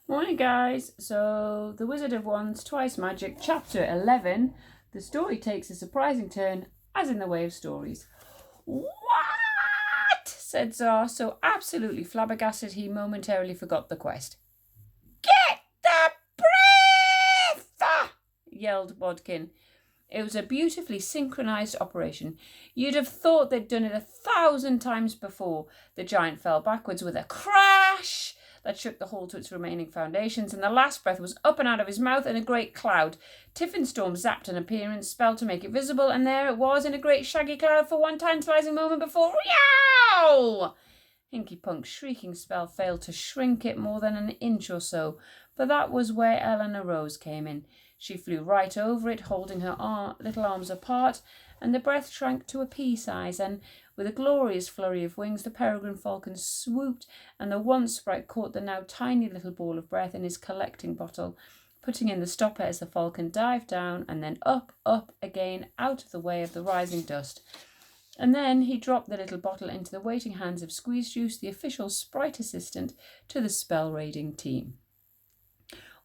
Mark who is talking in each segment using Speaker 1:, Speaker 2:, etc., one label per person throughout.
Speaker 1: Morning, guys. So, The Wizard of Wands, Twice Magic, Chapter 11. The story takes a surprising turn, as in the way of stories. What? Said Tsar, so absolutely flabbergasted he momentarily forgot the quest. Get the breath! Yelled Bodkin. It was a beautifully synchronized operation. You'd have thought they'd done it 1,000 times before. The giant fell backwards with a crash that shook the hall to its remaining foundations, and the last breath was up and out of his mouth in a great cloud. Tiffinstorm zapped an appearance spell to make it visible, and there it was in a great shaggy cloud for one tantalizing moment before Yow! Hinky Punk's shrieking spell failed to shrink it more than an inch or so, but that was where Eleanor Rose came in. She flew right over it, holding her little arms apart, and the breath shrank to a pea size, and with a glorious flurry of wings, the peregrine falcon swooped, and the one sprite caught the now tiny little ball of breath in his collecting bottle, putting in the stopper as the falcon dived down, and then up again, out of the way of the rising dust. And then he dropped the little bottle into the waiting hands of Squeeze Juice, the official sprite assistant to the spell raiding team.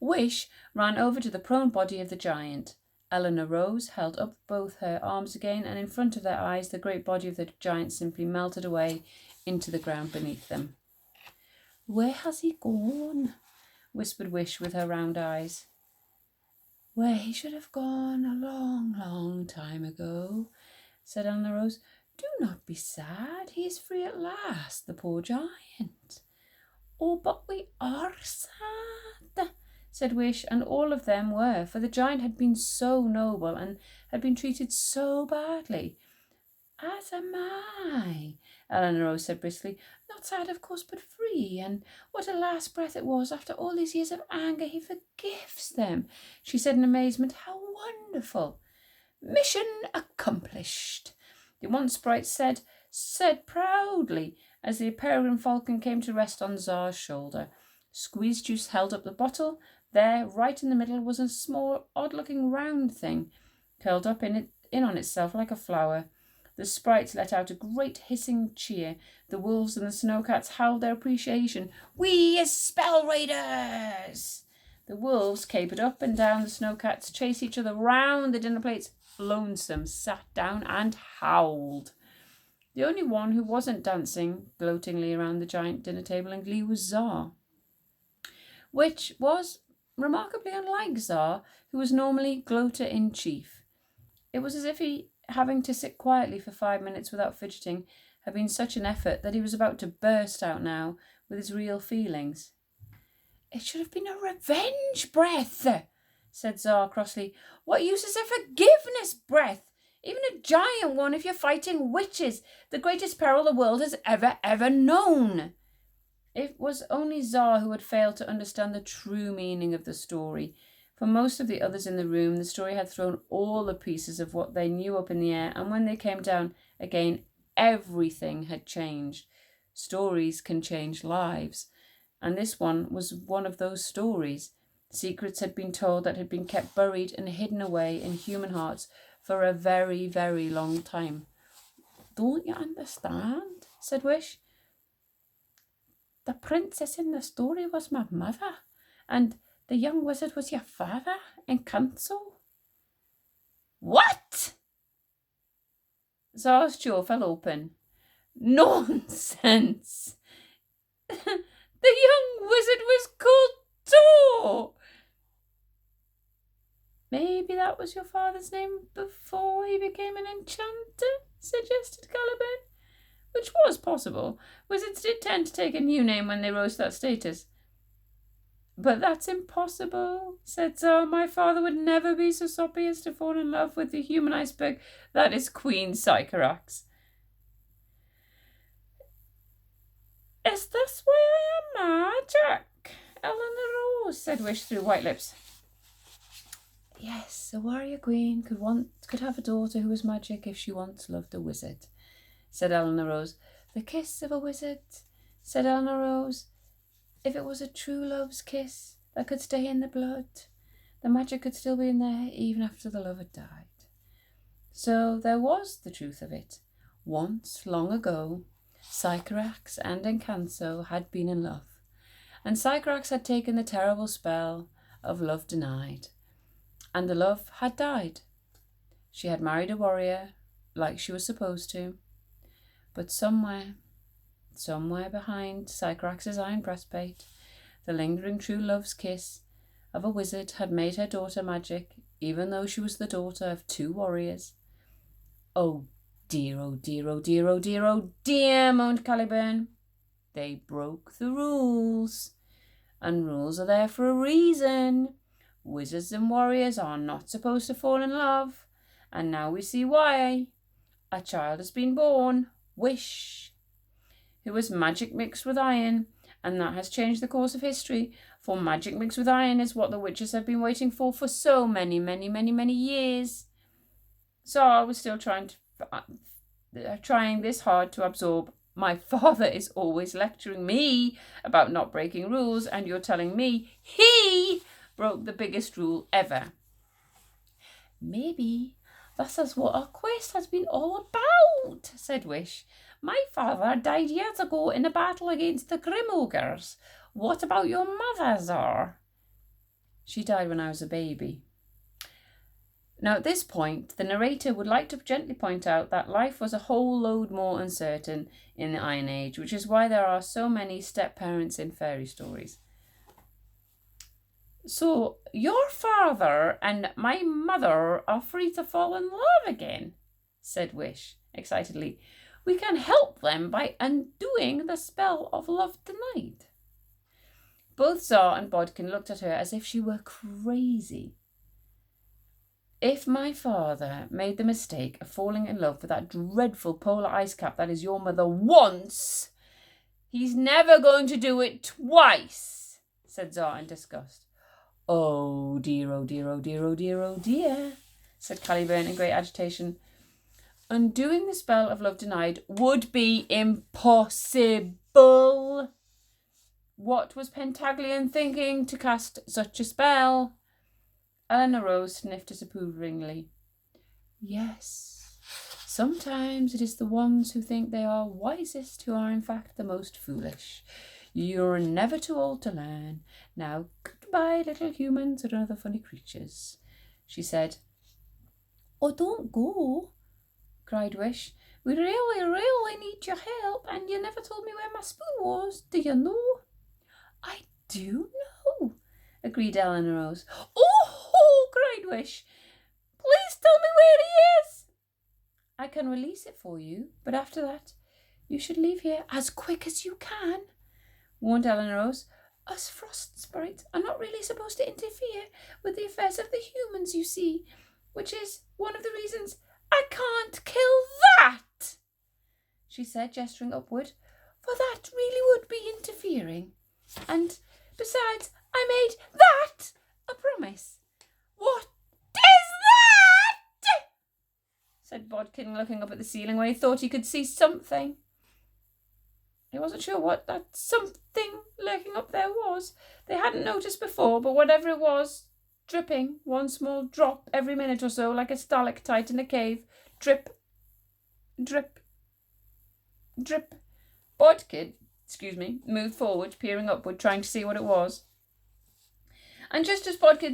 Speaker 1: Wish ran over to the prone body of the giant. Eleanor Rose held up both her arms again, and in front of their eyes the great body of the giant simply melted away into the ground beneath them. "Where has he gone?" whispered Wish with her round eyes. "Where he should have gone a long, long time ago," said Eleanor Rose. "Do not be sad. He is free at last, the poor giant." "Oh, but we are sad," said Wish, and all of them were, for the giant had been so noble and had been treated so badly. "As am I," Eleanor Rose said briskly. "Not sad, of course, but free. And what a last breath it was. After all these years of anger, he forgives them," she said in amazement. "How wonderful!" "Mission accomplished," the one sprite said proudly, as the peregrine falcon came to rest on Tsar's shoulder. Squeeze Juice held up the bottle. There, right in the middle, was a small, odd-looking round thing, curled up in on itself like a flower. The sprites let out a great hissing cheer. The wolves and the snowcats howled their appreciation. "We is spell raiders!" The wolves capered up and down. The snowcats chased each other round the dinner plates. Lonesome sat down and howled. The only one who wasn't dancing gloatingly around the giant dinner table in glee was Tsar, which was remarkably unlike Tsar, who was normally gloater-in-chief. It was as if he, having to sit quietly for 5 minutes without fidgeting, had been such an effort that he was about to burst out now with his real feelings. "It should have been a revenge breath," said Tsar crossly. "What use is a forgiveness breath? Even a giant one if you're fighting witches, the greatest peril the world has ever known." It was only Tsar who had failed to understand the true meaning of the story. For most of the others in the room, the story had thrown all the pieces of what they knew up in the air, and when they came down again, everything had changed. Stories can change lives, and this one was one of those stories. Secrets had been told that had been kept buried and hidden away in human hearts for a very, very long time. "Don't you understand?" said Wish. "The princess in the story was my mother, and the young wizard was your father, Encanto." "What?" Tsar's jaw fell open. "Nonsense! The young wizard was called Tor." "Maybe that was your father's name before he became an enchanter," suggested Caliban, which was possible. Wizards did tend to take a new name when they rose to that status. "But that's impossible," said Tsar. "My father would never be so soppy as to fall in love with the human iceberg that is Queen Sycorax." "Is this why I am magic?" Eleanor Rose said Wish through white lips. "Yes, a warrior queen could have a daughter who was magic if she once loved a wizard," said Eleanor Rose. "The kiss of a wizard," said Eleanor Rose. "If it was a true love's kiss that could stay in the blood, the magic could still be in there even after the lover died." So there was the truth of it. Once, long ago, Sycorax and Encanto had been in love, and Sycorax had taken the terrible spell of love denied, and the love had died. She had married a warrior, like she was supposed to, but somewhere behind Sycorax's iron breastplate, the lingering true love's kiss of a wizard had made her daughter magic, even though she was the daughter of 2 warriors. Oh dear, oh dear, oh dear, oh dear, oh dear, moaned Caliburn. They broke the rules, and rules are there for a reason. Wizards and warriors are not supposed to fall in love, and now we see why. A child has been born, Wish, who was magic mixed with iron, and that has changed the course of history, for magic mixed with iron is what the witches have been waiting for so many, many, many, many years. Zara was still trying this hard to absorb. My father is always lecturing me about not breaking rules, and you're telling me he broke the biggest rule ever. Maybe that's what our quest has been all about, said Wish. My father died years ago in a battle against the Grim Ogres. What about your mother, Zara? She died when I was a baby. Now, at this point, the narrator would like to gently point out that life was a whole load more uncertain in the Iron Age, which is why there are so many step-parents in fairy stories. So, your father and my mother are free to fall in love again, said Wish, excitedly. We can help them by undoing the spell of love denied. Both Zara and Bodkin looked at her as if she were crazy. If my father made the mistake of falling in love with that dreadful polar ice cap that is your mother once, he's never going to do it twice, said Zara in disgust. Oh dear, oh dear, oh dear, oh dear, oh dear, said Caliburn in great agitation. Undoing the spell of love denied would be impossible. What was Pentaglion thinking to cast such a spell? Eleanor Rose sniffed disapprovingly. Yes, sometimes it is the ones who think they are wisest who are in fact the most foolish. You're never too old to learn. Now, goodbye, little humans and other funny creatures, she said. Oh, don't go, cried Wish. We really, really need your help, and you never told me where my spoon was. Do you know? I do know, agreed Eleanor Rose. Oh, cried Wish. Please tell me where he is. I can release it for you, but after that, you should leave here as quick as you can, warned Eleanor Rose. Us frost sprites are not really supposed to interfere with the affairs of the humans, you see, which is one of the reasons I can't kill that, she said, gesturing upward, for that really would be interfering. And besides, I made that a promise. What is that? Said Bodkin, looking up at the ceiling where he thought he could see something. He wasn't sure what that something lurking up there was. They hadn't noticed before, but whatever it was, dripping, one small drop every minute or so, like a stalactite in a cave. Drip, drip, drip. Bodkin, moved forward, peering upward, trying to see what it was. And just as Bodkin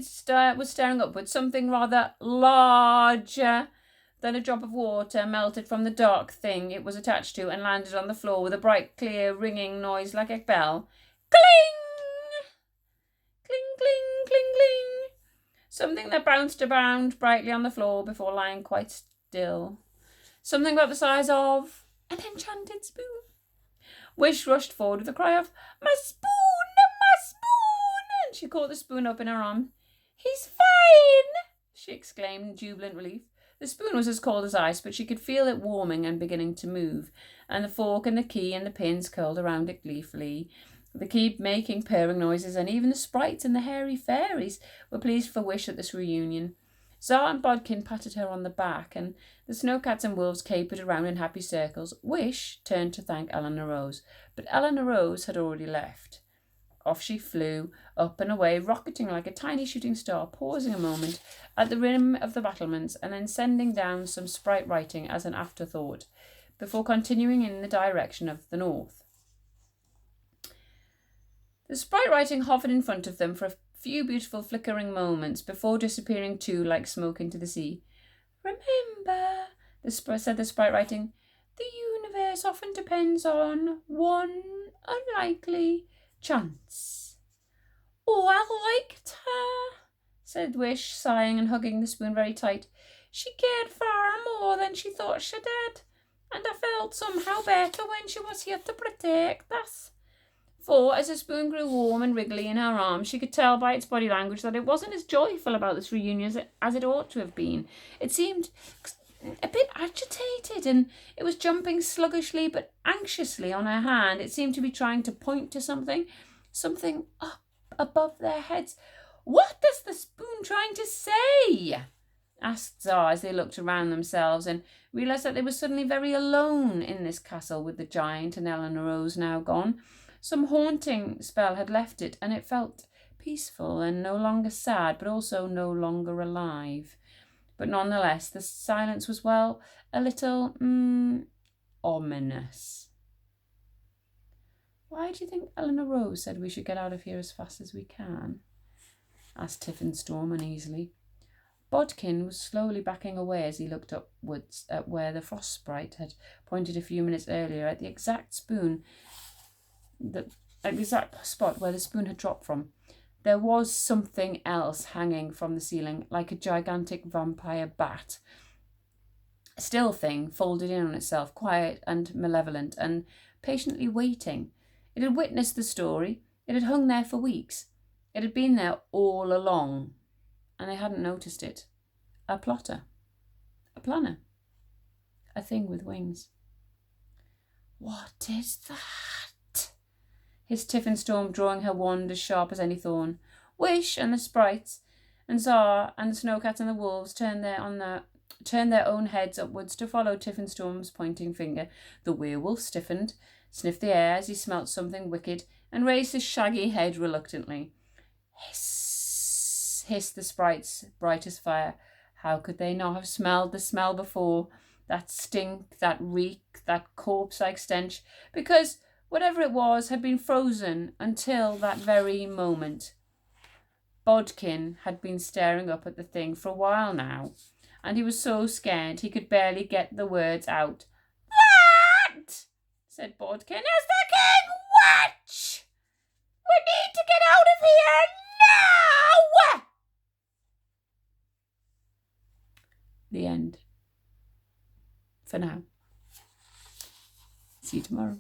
Speaker 1: was staring upward, something rather larger than a drop of water melted from the dark thing it was attached to and landed on the floor with a bright, clear, ringing noise like a bell. Cling! Cling, cling, cling, cling. Something that bounced around brightly on the floor before lying quite still. Something about the size of an enchanted spoon. Wish rushed forward with a cry of, My spoon! My spoon! And she caught the spoon up in her arms. He's fine! She exclaimed in jubilant relief. The spoon was as cold as ice, but she could feel it warming and beginning to move, and the fork and the key and the pins curled around it gleefully. The key making purring noises, and even the sprites and the hairy fairies were pleased for Wish at this reunion. Zara and Bodkin patted her on the back, and the snowcats and wolves capered around in happy circles. Wish turned to thank Eleanor Rose, but Eleanor Rose had already left. Off she flew, up and away, rocketing like a tiny shooting star, pausing a moment at the rim of the battlements, and then sending down some sprite writing as an afterthought, before continuing in the direction of the north. The sprite writing hovered in front of them for a few beautiful flickering moments before disappearing too like smoke into the sea. Remember, said the sprite writing, the universe often depends on one unlikely chance. Oh, I liked her, said Wish, sighing and hugging the spoon very tight. She cared far more than she thought she did, and I felt somehow better when she was here to protect us. For, as the spoon grew warm and wriggly in her arms, she could tell by its body language that it wasn't as joyful about this reunion as it ought to have been. It seemed a bit agitated, and it was jumping sluggishly but anxiously on her hand. It seemed to be trying to point to something up above their heads. What is the spoon trying to say? Asked Tsar as they looked around themselves and realised that they were suddenly very alone in this castle with the giant and Eleanor Rose now gone. Some haunting spell had left it, and it felt peaceful and no longer sad, but also no longer alive. But nonetheless, the silence was, well, a little ominous. Why do you think Eleanor Rose said we should get out of here as fast as we can? Asked Tiffenstorm uneasily. Bodkin was slowly backing away as he looked upwards at where the frost sprite had pointed a few minutes earlier at the exact spot where the spoon had dropped from. There was something else hanging from the ceiling, like a gigantic vampire bat. A still thing, folded in on itself, quiet and malevolent, and patiently waiting. It had witnessed the story. It had hung there for weeks. It had been there all along, and they hadn't noticed it. A plotter. A planner. A thing with wings. What is that? Hissed Tiffenstorm, drawing her wand as sharp as any thorn. Wish and the sprites and Tsar and the snowcat and the wolves turned their own heads upwards to follow Tiffenstorm's pointing finger. The werewolf stiffened, sniffed the air as he smelt something wicked, and raised his shaggy head reluctantly. Hiss, hissed the sprites, bright as fire. How could they not have smelled the smell before? That stink, that reek, that corpse-like stench, because whatever it was had been frozen until that very moment. Bodkin had been staring up at the thing for a while now, and he was so scared he could barely get the words out. That, said Bodkin, is the King Witch! We need to get out of here now! The end. For now. See you tomorrow.